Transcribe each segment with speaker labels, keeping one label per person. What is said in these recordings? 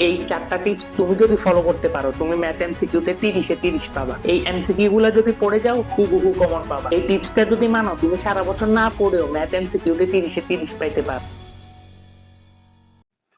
Speaker 1: এই চারটা টিপস তুমি যদি ফলো করতে পারো, তুমি ম্যাথ এমসিকিউতে 30-এ 30 পাবা। এই এমসিকিউ গুলা যদি পড়ে যাও, হুবহু কমন পাবা। এই টিপসটা যদি মানো, তুমি সারা বছর না পড়েও ম্যাথ এমসিকিউতে 30-এ 30 পাইতে পারো।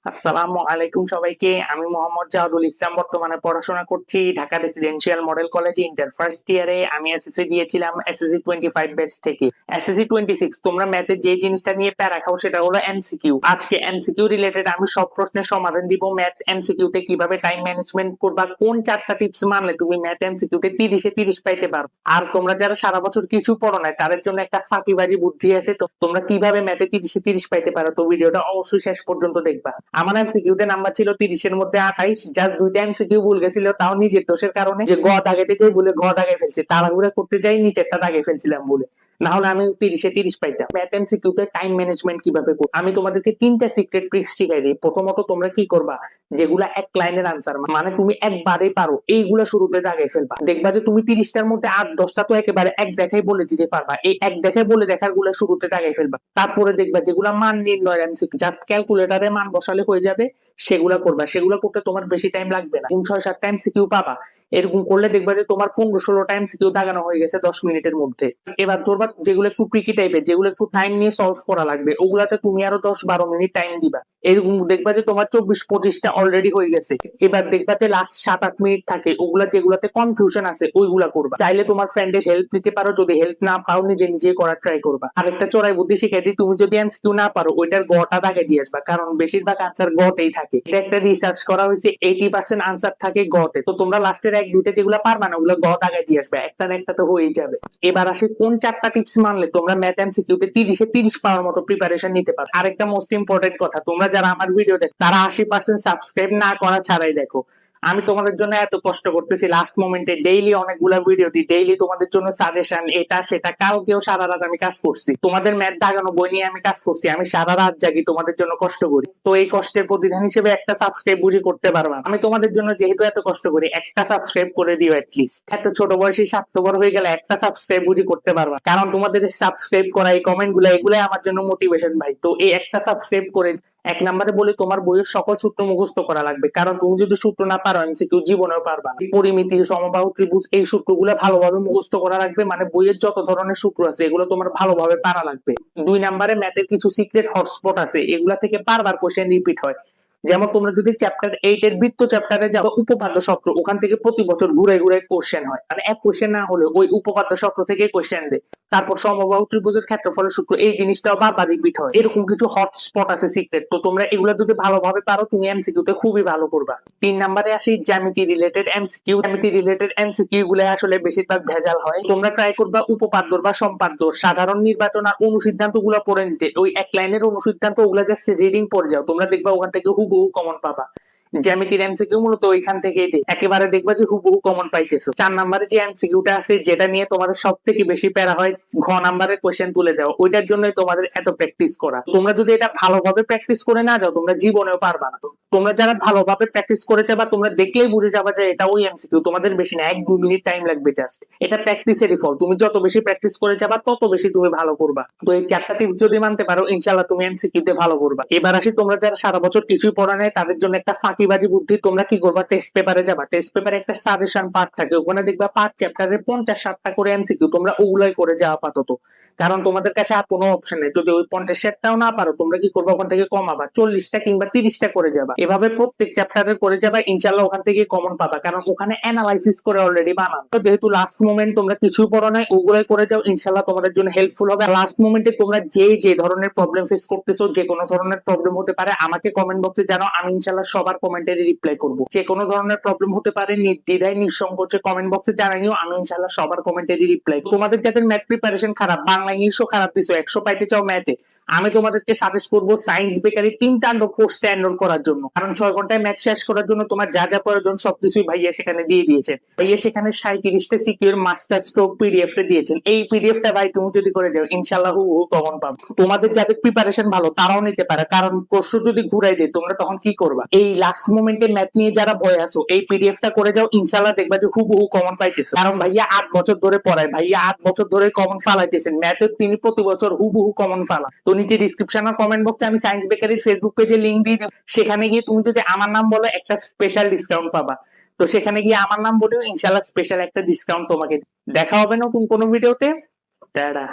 Speaker 1: আসসালামু আলাইকুম সবাইকে, আমি মোহাম্মদ জাহাদুল ইসলাম। বর্তমানে পড়াশোনা করছি ঢাকা রেসিডেন্সিয়াল মডেল কলেজে ইন্টার ফার্স্ট ইয়ারে। আমি এসএসসি দিয়েছিলাম এসএসসি 25 ব্যাচ থেকে। এসএসসি 26 তোমরা ম্যাথের যে জিনিসটা নিয়ে প্যারা খাও সেটা হলো এমসিকিউ। আজকে এমসিকিউ রিলেটেড আমি সব প্রশ্নের সমাধান দিব। ম্যাথ এমসিকিউ তে কিভাবে টাইম ম্যানেজমেন্ট করবা, কোন চারটা টিপস মানলে তুমি ম্যাথ এমসিকিউ তে 30-এ 30 পাইতে পারো। আর তোমরা যারা সারা বছর কিছু পড়ো না, তাদের জন্য একটা ফাঁকিবাজি বুদ্ধি আছে। তো তোমরা কিভাবে ম্যাথে 30-এ 30 পাইতে পারো, তো ভিডিওটা অবশ্যই শেষ পর্যন্ত দেখবা। আমার এমসিকিউ তে নাম্বার ছিল 30-এর মধ্যে 28, যার দুইটা এমসিকিউ ভুল গেছিল, তাও নিজের দোষের কারণে। যে গ দাগেতে যাই বলে গ দাগে ফেলছে, তাড়াহুড়া করতে যাই নিচেরটা দাগে ফেলছিলাম বলে, না হলে আমি 30-এ 30 পাইতাম। ম্যাথ এমসিকিউ তে টাইম ম্যানেজমেন্ট কিভাবে করব, আমি তোমাদেরকে 3টা সিক্রেট ট্রিক্স শিখাই দিই। প্রথমত তোমরা কি করবা, যেগুলা এক লাইনের আনসার, মানে তুমি একবারে পারো, এইগুলা শুরুতে দাগে ফেলবা। দেখবা যে তুমি 30টার মধ্যে 8-10টা তো একেবারে এক দেখাই বলে দিতে পারবা। এই এক দেখায় বলে দেখার গুলা শুরুতে দাগে ফেলবা। তারপরে দেখবা যেগুলা মান নির্ণয় এমসিকিউ, জাস্ট ক্যালকুলেটরে মান বসালে হয়ে যাবে, সেগুলা করবা। সেগুলা করতে তোমার বেশি টাইম লাগবে না, 6-7টা এমসিকিউ পাবা। এরকম করলে দেখবা যে তোমার 15-16টা এমসিকিউ দাগানো হয়ে গেছে 10 মিনিটের মধ্যে। এবার ধরবা যেগুলো একটু ট্রিকি টাইপের, যেগুলো একটু টাইম নিয়ে সলভ করা লাগবে, ওগুলাতে তুমি আরো 10-12 মিনিট টাইম দিবা। এরকম দেখবা যে তোমার 24-25টা অলরেডি হয়ে গেছে। এবার দেখবা যে লাস্ট 7-8 মিনিট থাকে, ওগুলা যেগুলাতে কনফিউশন আছে ওইগুলা করবা। চাইলে তোমার ফ্রেন্ডের হেল্প নিতে পারো, যদি হেল্প না পাও নিজে নিজে করার ট্রাই করবা। আরেকটা চড়াই বুদ্ধি শিখাই দিই, তুমি যদি এমসিকিউ না পারো ওইটার গটা দাগে দিয়ে আসবা, কারণ বেশিরভাগ আনসার গতেই থাকে। এটা একটা রিসার্চ করা হয়েছে, 80% আনসার থাকে গতে। তো তোমরা লাস্টের 1-2টা যেগুলো পারবা না, ওগুলো গ দাগে দিয়ে আসবে, একটা না একটা তো হয়েই যাবে। এবার আসে কোন চারটা টিপস মানলে তোমরা ম্যাথ এমসিকিউ তে 30-এ 30 পাওয়ার মতো প্রিপারেশন নিতে পারো। আরেকটা মোস্ট ইম্পর্টেন্ট কথা, তোমরা যারা আমার ভিডিও দেখো তারা 80% সাবস্ক্রাইব না করা ছাড়াই দেখো। আমি তোমাদের জন্য এত কষ্ট করতেছি, লাস্ট মোমেন্টে ডেইলি অনেকগুলা ভিডিও দিই, ডেইলি তোমাদের জন্য সাজেশন, এটা সেটা। কালকেও সারা রাত আমি কাজ করছি, তোমাদের ম্যাথ দাগানো বই নিয়ে আমি কাজ করছি। আমি সারা রাত জাগি তোমাদের জন্য কষ্ট করি। তো এই কষ্টের প্রতিদান হিসেবে একটা সাবস্ক্রাইব বুঝি করতে পারবা। আমি তোমাদের জন্য যেহেতু এত কষ্ট করি, একটা সাবস্ক্রাইব করে দিও অ্যাটলিস্ট। এত ছোট বয়সে স্বার্থপর হয়ে গেলে একটা সাবস্ক্রাইব বুঝি করতে পারবা, কারণ তোমাদের সাবস্ক্রাইব করা, এই কমেন্ট গুলা, এগুলাই আমার জন্য মোটিভেশন ভাই। তো এই একটা সাবস্ক্রাইব করে। এক নম্বরে বলি, তোমার বইয়ের সকল সূত্র মুখস্থ করা লাগবে, কারণ তুমি যদি সূত্র না পারো এমসিকিউ জীবনেও পারবা না। পরিমিতি, সমবাহু ত্রিভুজ, এই সূত্রগুলো ভালোভাবে মুখস্থ করা লাগবে। মানে বইয়ের যত ধরনের সূত্র আছে এগুলো তোমার ভালোভাবে পারা লাগবে। 2 নম্বরে ম্যাথের কিছু সিক্রেট হটস্পট আছে, এগুলা থেকে বারবার কোশ্চেন রিপিট হয়। যেমন তোমরা যদি চ্যাপ্টার 8 এর বৃত্ত চ্যাপ্টারে যাও, উপপাদ্য চক্র, ওখান থেকে প্রতি বছর ঘুরে ঘুরে কোশ্চেন হয়। মানে এক কোশ্চেন না হলে ওই উপপাদ্য চক্র থেকে কোশ্চেন দেয়। তারপর সমবাহু ত্রিভুজের ক্ষেত্রফলের সূত্র, এই জিনিসটাও বারবার রিপিট হয়। এরকম কিছু হটস্পট আছে সিক্রেট, তো তোমরা এগুলো যদি ভালোভাবে পারো তুমি এমসিকিউ তে খুবই ভালো করবা। 3 নম্বরে আসি জ্যামিতি রিলেটেড এমসিকিউ। জ্যামিতি রিলেটেড এমসিকিউ গুলো আসলে বেশিরভাগ ভেজাল হয়। তোমরা ট্রাই করবা উপপাদ্য বা সম্পাদ্য, সাধারণ নির্বাচন আর অনুসিদ্ধান্ত গুলো পড়ে নিতে। ওই এক লাইনের অনুসিদ্ধান্ত ওগুলা জাস্ট রিডিং পড়ে যাও, তোমরা দেখবা ওখান থেকে হুবহু কমন পাবা। জ্যামিতির এমসিকিউ মূলত ওইখান থেকেই দেয়, একেবারে দেখবা যে হুবহু কমন পাইতেছো। 4 নম্বরে যে এমসিকিউটা আছে, যেটা নিয়ে তোমাদের সব থেকে বেশি প্যারা হয়, ঘ নাম্বারের কোশ্চেন তুলে দাও, ওইটার জন্যই তোমাদের এত প্র্যাকটিস করা। তোমরা যদি এটা ভালোভাবে প্র্যাকটিস করে না যাও, তোমরা জীবনেও পারবা না। তোমরা যারা ভালোভাবে প্র্যাকটিস করে যাবা, তোমরা দেখলেই বুঝে যাবা যে এটা ওই এমসিকিউ। তোমাদের বেশি না, 1-2 মিনিট টাইম লাগবে জাস্ট। এটা প্র্যাকটিসেরই ফল, তুমি যত বেশি প্র্যাকটিস করে যাবা তত বেশি তুমি ভালো করবা। তো এই চারটা টিপস যদি মানতে পারো, ইনশাআল্লাহ তুমি এমসিকিউ তে ভালো করবা। এবার আসি, তোমরা যারা সারা বছর কিছুই পড়া নাই তাদের জন্য একটা ফাঁকিবাজি বুদ্ধি। তোমরা কি করবা, টেস্ট পেপারে যাবা, টেস্ট পেপারে একটা সাজেশন পার্ট থাকে, ওখানে দেখবা 5 চ্যাপ্টারে 50-60টা করে এমসিকিউ, তোমরা ওগুলাই করে যাও আপাতত। কারণ তোমাদের কাছে আর কোনো অপশন নেই। যদি ওই 50-60টাও না পারো, তোমরা কি করবা, ওখান থেকে কমাবা, 40টা কিংবা 30টা করে যাবা। এভাবে প্রত্যেক চ্যাপ্টারে করে যাবা, ইনশাআল্লাহ ওখান থেকে কমন পাবা, কারণ ওখানে অ্যানালাইসিস করে অলরেডি বানানো। তো যেহেতু লাস্ট মোমেন্ট তোমরা কিছুই পড়ো নাই, ওগুলাই করে যাও, ইনশাআল্লাহ তোমাদের জন্য হেল্পফুল হবে। লাস্ট মোমেন্টে তোমরা যে ধরনের প্রবলেম ফেস করতেছো, যে কোনো ধরনের প্রবলেম হতে পারে, আমাকে কমেন্ট বক্সে জানাও, আমি ইনশাআল্লাহ সবার কমেন্টের রিপ্লাই করব। যে কোনো ধরনের প্রবলেম হতে পারে, নির্দ্বিধায় নিঃসংকোচে কমেন্ট বক্সে জানাইও, আমি ইনশাআল্লাহ সবার কমেন্টের রিপ্লাই। তোমাদের যাদের ম্যাথ প্রিপারেশন খারাপ, বাংলা ইংলিশও খারাপ দিছো, 100 পাইতে চাও ম্যাথে, আমি তোমাদেরকে সাজেস্ট করবো সায়েন্স বেকারি 3টা কোর্সটা এনরোল করার জন্য। কারণ 6 ঘন্টায় ম্যাথ শেষ করার জন্য তোমার যা যা প্রয়োজন সবকিছুই ভাইয়া সেখানে দিয়ে দিয়েছেন। ভাইয়া সেখানে 37টা সিকিউর মাস্টার স্ট্রোক পিডিএফ টা দিয়েছেন। এই পিডিএফটা ভাই তুমি যদি করে যাও, ইনশাআল্লাহ হুবহু কমন পাবে। তোমাদের যাদের প্রিপারেশন ভালো তারাও নিতে পারে, কারণ প্রশ্ন যদি ঘুরাই দেয় তোমরা তখন কি করবা। এই লাস্ট মোমেন্টে ম্যাথ নিয়ে যারা ভয় আছো, এই পিডিএফটা করে যাও, ইনশাআল্লাহ দেখবা যে হুবহু কমন পাইতেছে। কারণ ভাইয়া 8 বছর ধরে পড়ায়, ভাইয়া 8 বছর ধরে কমন ফালাইতেছেন ম্যাথের, তিনি প্রতি বছর হুবহু কমন ফালা। তো নিচে ডিসক্রিপশন আর কমেন্ট বক্সে আমি সায়েন্স বেকারির ফেসবুক পেজে লিংক দিয়ে দিব, সেখানে গিয়ে তুমি যদি আমার নাম বলো একটা স্পেশাল ডিসকাউন্ট পাবা। তো সেখানে গিয়ে আমার নাম বলেও ইনশাল্লাহ স্পেশাল একটা ডিসকাউন্ট তোমাকে। দেখা হবে নতুন কোনো ভিডিওতে। টাটা।